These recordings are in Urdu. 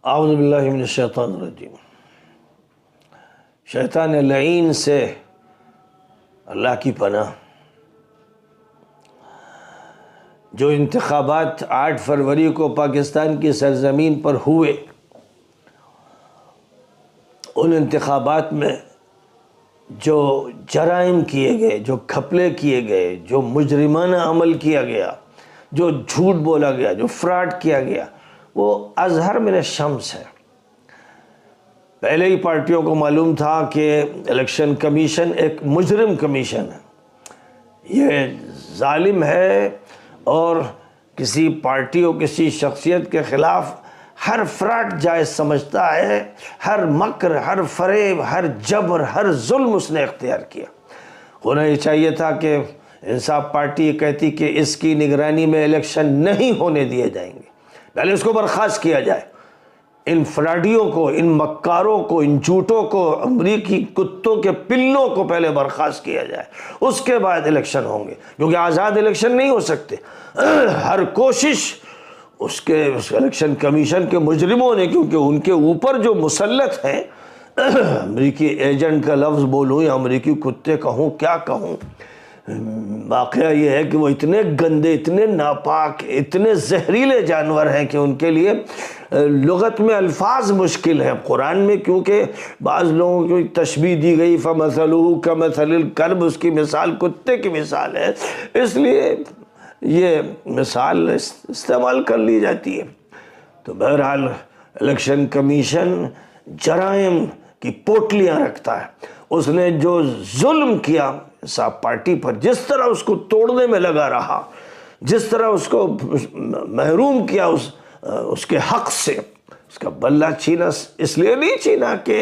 اعوذ باللہ من الشیطان الرجیم۔ شیطان لعین سے اللہ کی پناہ۔ جو انتخابات 8 فروری کو پاکستان کی سرزمین پر ہوئے، ان انتخابات میں جو جرائم کیے گئے، جو گھپلے کیے گئے، جو مجرمانہ عمل کیا گیا، جو جھوٹ بولا گیا، جو فراڈ کیا گیا، وہ اظہر من الشمس ہے۔ پہلے ہی پارٹیوں کو معلوم تھا کہ الیکشن کمیشن ایک مجرم کمیشن ہے، یہ ظالم ہے اور کسی پارٹی اور کسی شخصیت کے خلاف ہر فراڈ جائز سمجھتا ہے، ہر مکر، ہر فریب، ہر جبر، ہر ظلم اس نے اختیار کیا۔ ہونا یہ چاہیے تھا کہ انصاف پارٹی یہ کہتی کہ اس کی نگرانی میں الیکشن نہیں ہونے دیے جائیں گے، پہلے اس کو برخاست کیا جائے، ان فراڈیوں کو، ان مکاروں کو، ان جھوٹوں کو، امریکی کتوں کے پلوں کو پہلے برخاست کیا جائے، اس کے بعد الیکشن ہوں گے، کیونکہ آزاد الیکشن نہیں ہو سکتے۔ ہر کوشش اس الیکشن کمیشن کے مجرموں نے، کیونکہ ان کے اوپر جو مسلط ہیں، امریکی ایجنٹ کا لفظ بولوں یا امریکی کتے کہوں، کیا کہوں، واقعہ یہ ہے کہ وہ اتنے گندے، اتنے ناپاک، اتنے زہریلے جانور ہیں کہ ان کے لیے لغت میں الفاظ مشکل ہیں۔ قرآن میں کیونکہ بعض لوگوں کو تشبیہ دی گئی، فَمَثَلُهُ كَمَثَلِ الْكَلْبِ، اس کی مثال کتے کی مثال ہے، اس لیے یہ مثال استعمال کر لی جاتی ہے۔ تو بہرحال الیکشن کمیشن جرائم کی پوٹلیاں رکھتا ہے۔ اس نے جو ظلم کیا انصاف پارٹی پر، جس طرح اس کو توڑنے میں لگا رہا، جس طرح اس کو محروم کیا اس کے حق سے، اس کا بلہ چھینا، اس لیے نہیں چھینا کہ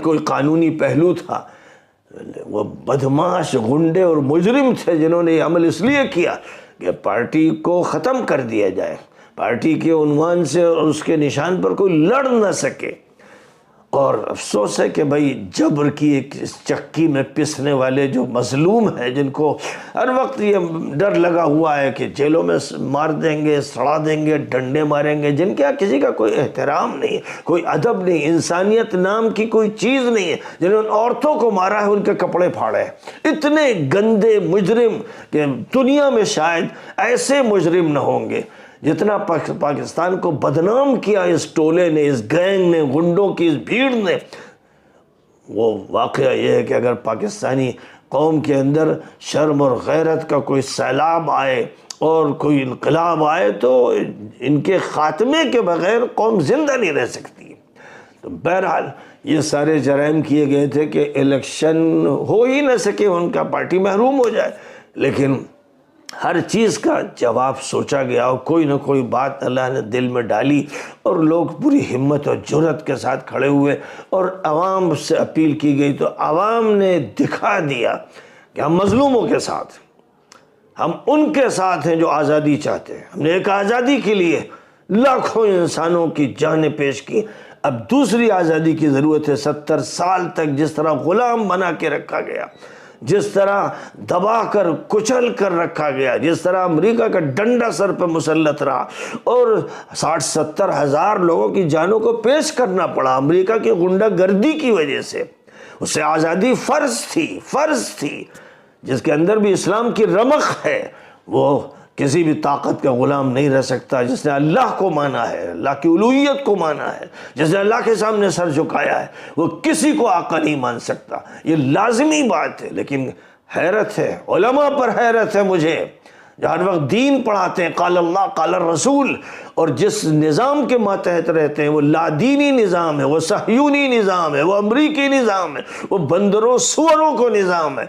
کوئی قانونی پہلو تھا، وہ بدماش غنڈے اور مجرم تھے جنہوں نے یہ عمل اس لیے کیا کہ پارٹی کو ختم کر دیا جائے، پارٹی کے عنوان سے اور اس کے نشان پر کوئی لڑ نہ سکے۔ اور افسوس ہے کہ بھائی جبر کی ایک چکی میں پسنے والے جو مظلوم ہیں، جن کو ہر وقت یہ ڈر لگا ہوا ہے کہ جیلوں میں مار دیں گے، سڑا دیں گے، ڈنڈے ماریں گے، جن کے کسی کا کوئی احترام نہیں، کوئی ادب نہیں، انسانیت نام کی کوئی چیز نہیں ہے، جنہوں نے عورتوں کو مارا ہے، ان کے کپڑے پھاڑے ہیں۔ اتنے گندے مجرم کہ دنیا میں شاید ایسے مجرم نہ ہوں گے۔ جتنا پاکستان کو بدنام کیا اس ٹولے نے، اس گینگ نے، غنڈوں کی اس بھیڑ نے، وہ واقعہ یہ ہے کہ اگر پاکستانی قوم کے اندر شرم اور غیرت کا کوئی سیلاب آئے اور کوئی انقلاب آئے تو ان کے خاتمے کے بغیر قوم زندہ نہیں رہ سکتی۔ تو بہرحال یہ سارے جرائم کیے گئے تھے کہ الیکشن ہو ہی نہ سکے، ان کا پارٹی محروم ہو جائے، لیکن ہر چیز کا جواب سوچا گیا اور کوئی نہ کوئی بات اللہ نے دل میں ڈالی اور لوگ پوری ہمت اور جرأت کے ساتھ کھڑے ہوئے اور عوام سے اپیل کی گئی تو عوام نے دکھا دیا کہ ہم مظلوموں کے ساتھ، ہم ان کے ساتھ ہیں جو آزادی چاہتے ہیں۔ ہم نے ایک آزادی کے لیے لاکھوں انسانوں کی جانیں پیش کی، اب دوسری آزادی کی ضرورت ہے۔ 70 سال تک جس طرح غلام بنا کے رکھا گیا، جس طرح دبا کر کچل کر رکھا گیا، جس طرح امریکہ کا ڈنڈا سر پہ مسلط رہا اور 60-70 ہزار لوگوں کی جانوں کو پیش کرنا پڑا امریکہ کی غنڈہ گردی کی وجہ سے، اس سے آزادی فرض تھی، جس کے اندر بھی اسلام کی رمق ہے، وہ کسی بھی طاقت کا غلام نہیں رہ سکتا۔ جس نے اللہ کو مانا ہے، اللہ کی الوہیت کو مانا ہے، جس نے اللہ کے سامنے سر جھکایا ہے، وہ کسی کو آقا نہیں مان سکتا، یہ لازمی بات ہے۔ لیکن حیرت ہے، علماء پر حیرت ہے مجھے، جو ہر وقت دین پڑھاتے ہیں، قال اللہ قال الرسول، اور جس نظام کے ماتحت رہتے ہیں وہ لادینی نظام ہے، وہ صہیونی نظام ہے، وہ امریکی نظام ہے، وہ بندروں سوروں کو نظام ہے،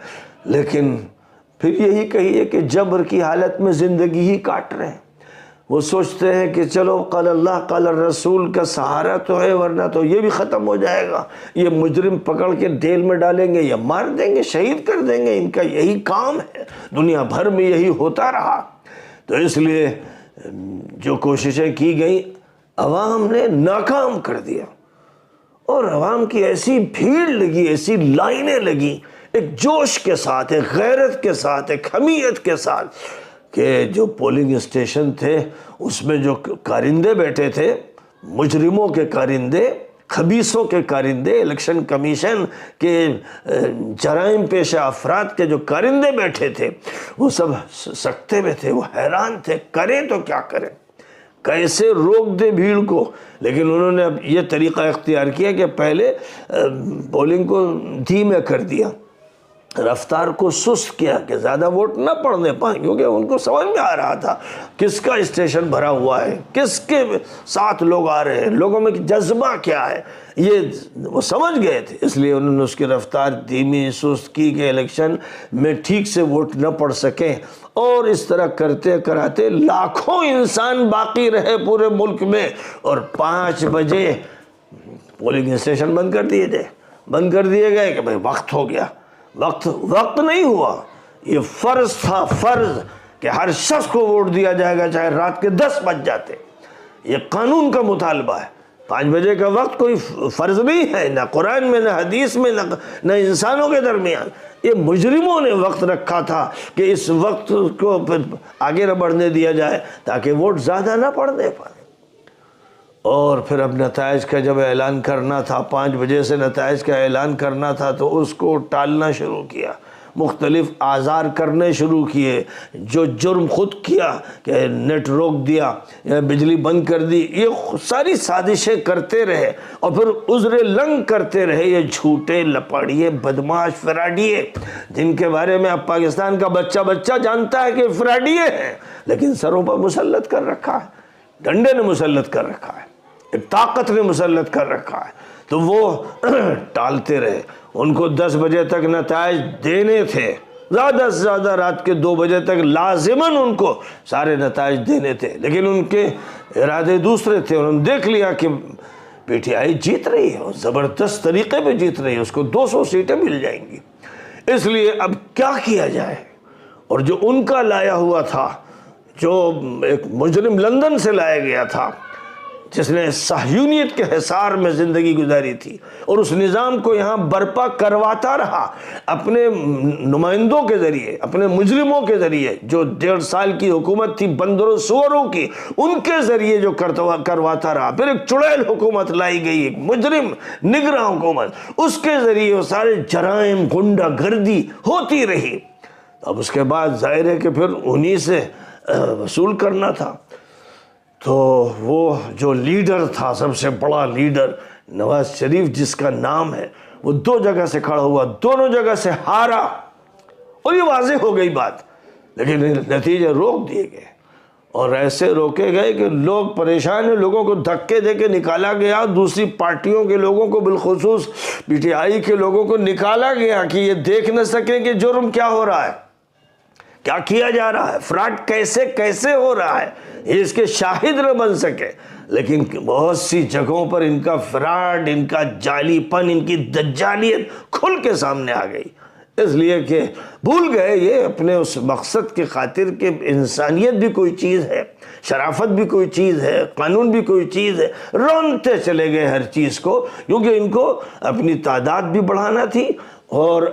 لیکن پھر یہی کہیے کہ جبر کی حالت میں زندگی ہی کاٹ رہے ہیں۔ وہ سوچتے ہیں کہ چلو قال اللہ قال الرسول کا سہارا تو ہے، ورنہ تو یہ بھی ختم ہو جائے گا، یہ مجرم پکڑ کے جیل میں ڈالیں گے یا مار دیں گے، شہید کر دیں گے، ان کا یہی کام ہے، دنیا بھر میں یہی ہوتا رہا۔ تو اس لیے جو کوششیں کی گئیں عوام نے ناکام کر دیا، اور عوام کی ایسی بھیڑ لگی، ایسی لائنیں لگی، ایک جوش کے ساتھ، ایک غیرت کے ساتھ، ایک حمیت کے ساتھ، کہ جو پولنگ اسٹیشن تھے اس میں جو کارندے بیٹھے تھے مجرموں کے کارندے، خبیثوں کے کارندے، الیکشن کمیشن کے جرائم پیشہ افراد کے جو کارندے بیٹھے تھے وہ سب سکتے میں تھے، وہ حیران تھے کریں تو کیا کریں، کیسے روک دے بھیڑ کو۔ لیکن انہوں نے اب یہ طریقہ اختیار کیا کہ پہلے پولنگ کو دھیمے کر دیا، رفتار کو سست کیا کہ زیادہ ووٹ نہ پڑنے پائیں، کیونکہ ان کو سمجھ میں آ رہا تھا کس کا اسٹیشن بھرا ہوا ہے، کس کے ساتھ لوگ آ رہے ہیں، لوگوں میں جذبہ کیا ہے، یہ وہ سمجھ گئے تھے۔ اس لیے انہوں نے اس کی رفتار دھیمی سست کی کہ الیکشن میں ٹھیک سے ووٹ نہ پڑ سکیں، اور اس طرح کرتے کراتے لاکھوں انسان باقی رہے پورے ملک میں، اور 5 بجے پولنگ اسٹیشن بند کر دیے گئے کہ بھئی وقت ہو گیا۔ وقت نہیں ہوا، یہ فرض تھا، فرض کہ ہر شخص کو ووٹ دیا جائے گا چاہے رات کے 10 بج جاتے، یہ قانون کا مطالبہ ہے۔ 5 بجے کا وقت کوئی فرض نہیں ہے، نہ قرآن میں، نہ حدیث میں، نہ انسانوں کے درمیان، یہ مجرموں نے وقت رکھا تھا کہ اس وقت کو آگے نہ بڑھنے دیا جائے تاکہ ووٹ زیادہ نہ پڑنے پائے۔ اور پھر اب نتائج کا جب اعلان کرنا تھا، 5 بجے سے نتائج کا اعلان کرنا تھا، تو اس کو ٹالنا شروع کیا، مختلف آزار کرنے شروع کیے، جو جرم خود کیا کہ نیٹ روک دیا یا بجلی بند کر دی، یہ ساری سازشیں کرتے رہے، اور پھر عذر لنگ کرتے رہے یہ جھوٹے لپاڑیے بدماش فراڈیے، جن کے بارے میں اب پاکستان کا بچہ جانتا ہے کہ فراڈیے ہیں، لیکن سروں پر مسلط کر رکھا ہے، ڈنڈے نے مسلط کر رکھا ہے، ایک طاقت نے مسلط کر رکھا ہے، تو وہ ٹالتے رہے۔ ان کو 10 بجے تک نتائج دینے تھے، زیادہ سے زیادہ رات کے 2 بجے تک لازماً ان کو سارے نتائج دینے تھے، لیکن ان کے ارادے دوسرے تھے۔ انہوں نے دیکھ لیا کہ پی ٹی آئی جیت رہی ہے، زبردست طریقے پہ جیت رہی ہے، اس کو 200 سیٹیں مل جائیں گی، اس لیے اب کیا کیا جائے۔ اور جو ان کا لایا ہوا تھا، جو ایک مجرم لندن سے لایا گیا تھا، جس نے صہیونیت کے حصار میں زندگی گزاری تھی اور اس نظام کو یہاں برپا کرواتا رہا اپنے نمائندوں کے ذریعے، اپنے مجرموں کے ذریعے، جو 1.5 سال کی حکومت تھی بندروں سوروں کی، ان کے ذریعے جو کرواتا رہا۔ پھر ایک چڑیل حکومت لائی گئی، ایک مجرم نگراں حکومت، اس کے ذریعے وہ سارے جرائم، غنڈہ گردی ہوتی رہی۔ اب اس کے بعد ظاہر ہے کہ پھر انہی سے وصول کرنا تھا۔ تو وہ جو لیڈر تھا، سب سے بڑا لیڈر نواز شریف جس کا نام ہے، وہ 2 جگہ سے کھڑا ہوا، دونوں جگہ سے ہارا، اور یہ واضح ہو گئی بات، لیکن نتیجے روک دیے گئے، اور ایسے روکے گئے کہ لوگ پریشان ہیں، لوگوں کو دھکے دے کے نکالا گیا، دوسری پارٹیوں کے لوگوں کو، بالخصوص پی ٹی آئی کے لوگوں کو نکالا گیا کہ یہ دیکھ نہ سکیں کہ جرم کیا ہو رہا ہے، کیا کیا جا رہا ہے، فراڈ کیسے ہو رہا ہے، یہ اس کے شاہد نہ بن سکے۔ لیکن بہت سی جگہوں پر ان کا فراڈ، ان کا جعلی پن، ان کی دجالیت کھل کے سامنے آ گئی، اس لیے کہ بھول گئے یہ اپنے اس مقصد کی خاطر کہ انسانیت بھی کوئی چیز ہے، شرافت بھی کوئی چیز ہے، قانون بھی کوئی چیز ہے، رونتے چلے گئے ہر چیز کو، کیونکہ ان کو اپنی تعداد بھی بڑھانا تھی اور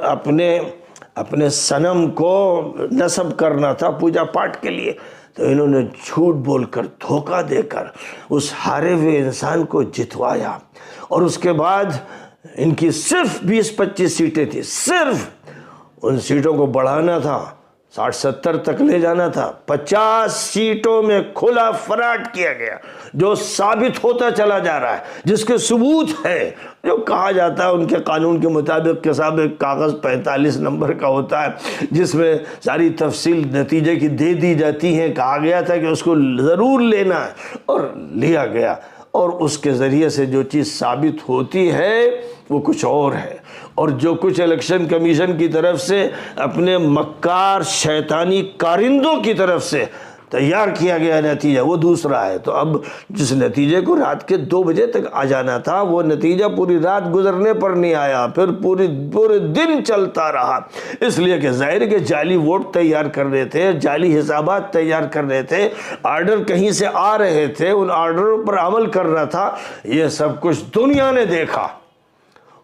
اپنے صنم کو نصب کرنا تھا پوجا پاٹ کے لیے۔ تو انہوں نے جھوٹ بول کر، دھوکہ دے کر اس ہارے ہوئے انسان کو جتوایا، اور اس کے بعد ان کی صرف 20-25 سیٹیں تھی، صرف ان سیٹوں کو بڑھانا تھا، 60-70 تک لے جانا تھا۔ 50 سیٹوں میں کھلا فراڈ کیا گیا، جو ثابت ہوتا چلا جا رہا ہے، جس کے ثبوت ہے، جو کہا جاتا ہے ان کے قانون کے مطابق کہ صاحب ایک کاغذ 45 نمبر کا ہوتا ہے جس میں ساری تفصیل نتیجے کی دے دی جاتی ہے، کہا گیا تھا کہ اس کو ضرور لینا ہے، اور لیا گیا، اور اس کے ذریعے سے جو چیز ثابت ہوتی ہے وہ کچھ اور ہے، اور جو کچھ الیکشن کمیشن کی طرف سے اپنے مکار شیطانی کارندوں کی طرف سے تیار کیا گیا نتیجہ وہ دوسرا ہے۔ تو اب جس نتیجے کو رات کے 2 بجے تک آ جانا تھا، وہ نتیجہ پوری رات گزرنے پر نہیں آیا، پھر پورے دن چلتا رہا، اس لیے کہ ظاہر کہ جعلی ووٹ تیار کر رہے تھے، جعلی حسابات تیار کر رہے تھے، آرڈر کہیں سے آ رہے تھے، ان آرڈروں پر عمل کر رہا تھا، یہ سب کچھ دنیا نے دیکھا،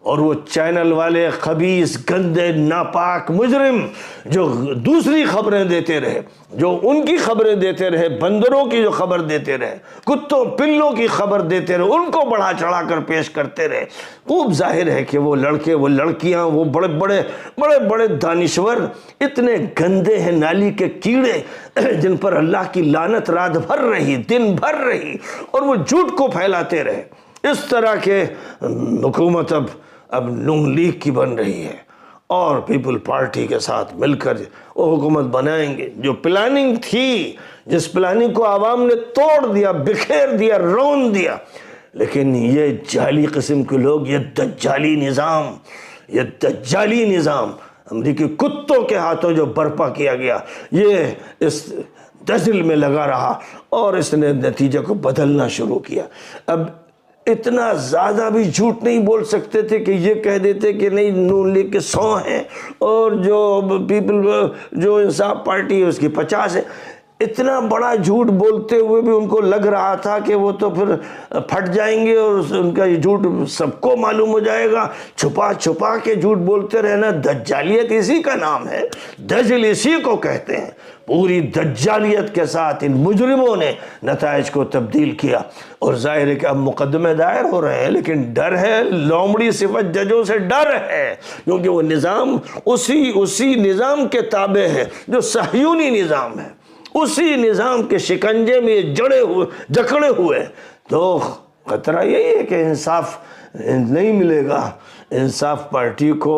اور وہ چینل والے خبیث گندے ناپاک مجرم جو دوسری خبریں دیتے رہے، جو ان کی خبریں دیتے رہے، بندروں کی جو خبر دیتے رہے، کتوں پلوں کی خبر دیتے رہے، ان کو بڑھا چڑھا کر پیش کرتے رہے، خوب ظاہر ہے کہ وہ لڑکے، وہ لڑکیاں، وہ بڑے بڑے دانشور اتنے گندے ہیں، نالی کے کیڑے جن پر اللہ کی لعنت رات بھر رہی، دن بھر رہی، اور وہ جھوٹ کو پھیلاتے رہے۔ اس طرح کے حکومت اب نون لیگ کی بن رہی ہے، اور پیپل پارٹی کے ساتھ مل کر وہ حکومت بنائیں گے۔ جو پلاننگ تھی، جس پلاننگ کو عوام نے توڑ دیا، بکھیر دیا، رون دیا، لیکن یہ جعلی قسم کے لوگ، یہ دجالی نظام امریکی کتوں کے ہاتھوں جو برپا کیا گیا، یہ اس دجل میں لگا رہا، اور اس نے نتیجے کو بدلنا شروع کیا۔ اب اتنا زیادہ بھی جھوٹ نہیں بول سکتے تھے کہ یہ کہہ دیتے کہ نہیں نون لیگ کے 100 ہیں اور جو انصاف پارٹی ہے اس کی 50 ہے۔ اتنا بڑا جھوٹ بولتے ہوئے بھی ان کو لگ رہا تھا کہ وہ تو پھر پھٹ جائیں گے اور ان کا یہ جھوٹ سب کو معلوم ہو جائے گا۔ چھپا چھپا کے جھوٹ بولتے رہنا، دجالیت اسی کا نام ہے، دجل اسی کو کہتے ہیں۔ پوری دجالیت کے ساتھ ان مجرموں نے نتائج کو تبدیل کیا، اور ظاہر ہے کہ اب مقدمے دائر ہو رہے ہیں، لیکن ڈر ہے، لومڑی صفت ججوں سے ڈر ہے، کیونکہ وہ نظام اسی نظام کے تابع ہے جو صہیونی نظام ہے، اسی نظام کے شکنجے میں جکڑے ہوئے۔ تو خطرہ یہی ہے کہ انصاف نہیں ملے گا، انصاف پارٹی کو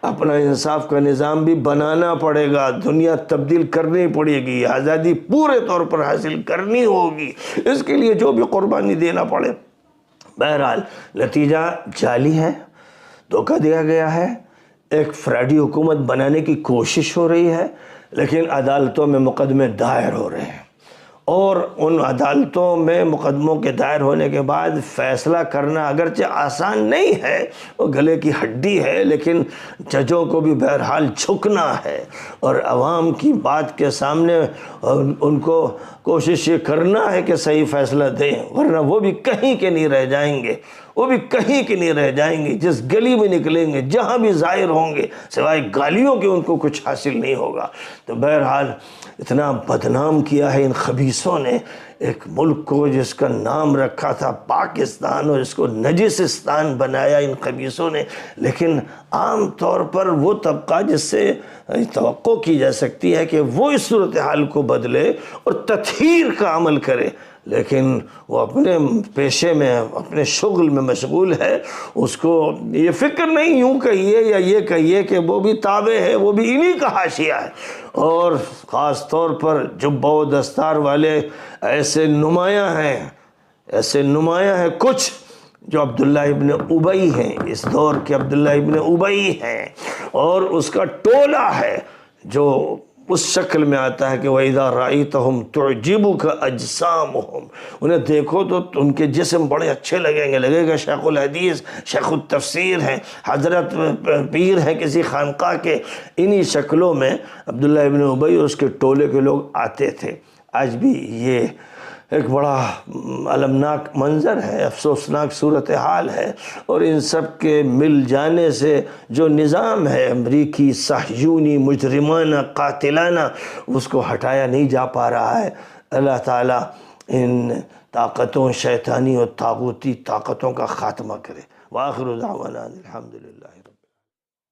اپنا انصاف کا نظام بھی بنانا پڑے گا، دنیا تبدیل کرنی پڑے گی، آزادی پورے طور پر حاصل کرنی ہوگی، اس کے لیے جو بھی قربانی دینا پڑے۔ بہرحال نتیجہ جعلی ہے، دھوکہ دیا گیا ہے، ایک فراڈی حکومت بنانے کی کوشش ہو رہی ہے، لیکن عدالتوں میں مقدمے دائر ہو رہے ہیں، اور ان عدالتوں میں مقدموں کے دائر ہونے کے بعد فیصلہ کرنا اگرچہ آسان نہیں ہے، وہ گلے کی ہڈی ہے، لیکن ججوں کو بھی بہرحال جھکنا ہے، اور عوام کی بات کے سامنے ان کو کوشش یہ کرنا ہے کہ صحیح فیصلہ دیں، ورنہ وہ بھی کہیں کے نہیں رہ جائیں گے، جس گلی میں نکلیں گے، جہاں بھی ظاہر ہوں گے، سوائے گالیوں کے ان کو کچھ حاصل نہیں ہوگا۔ تو بہرحال اتنا بدنام کیا ہے ان خبیثوں نے ایک ملک کو جس کا نام رکھا تھا پاکستان، اور اس کو نجسستان بنایا ان خبیثوں نے۔ لیکن عام طور پر وہ طبقہ جس سے توقع کی جا سکتی ہے کہ وہ اس صورتحال کو بدلے اور تطہیر کا عمل کرے، لیکن وہ اپنے پیشے میں، اپنے شغل میں مشغول ہے، اس کو یہ فکر نہیں، یوں کہیے یا یہ کہیے کہ وہ بھی تابع ہے، وہ بھی انہی کا حاشیہ ہے۔ اور خاص طور پر جبہ و دستار والے ایسے نمایاں ہیں کچھ جو عبداللہ ابن ابی ہیں، اس دور کے عبداللہ ابن ابی ہیں، اور اس کا ٹولہ ہے جو اس شکل میں آتا ہے کہ وَإِذَا رَأَيْتَهُمْ تُعْجِبُكَ أَجْسَامُهُمْ، انہیں دیکھو تو ان کے جسم بڑے اچھے لگے گا شیخ الحدیث، شیخ التفسیر ہیں، حضرت پیر ہیں کسی خانقاہ کے۔ انہی شکلوں میں عبداللہ ابن ابی اور اس کے ٹولے کے لوگ آتے تھے۔ آج بھی یہ ایک بڑا المناک منظر ہے، افسوسناک صورتحال ہے، اور ان سب کے مل جانے سے جو نظام ہے امریکی صہیونی مجرمانہ قاتلانہ، اس کو ہٹایا نہیں جا پا رہا ہے۔ اللہ تعالیٰ ان طاقتوں، شیطانی اور طاغوتی طاقتوں کا خاتمہ کرے۔ وآخر دعوانا الحمدللہ۔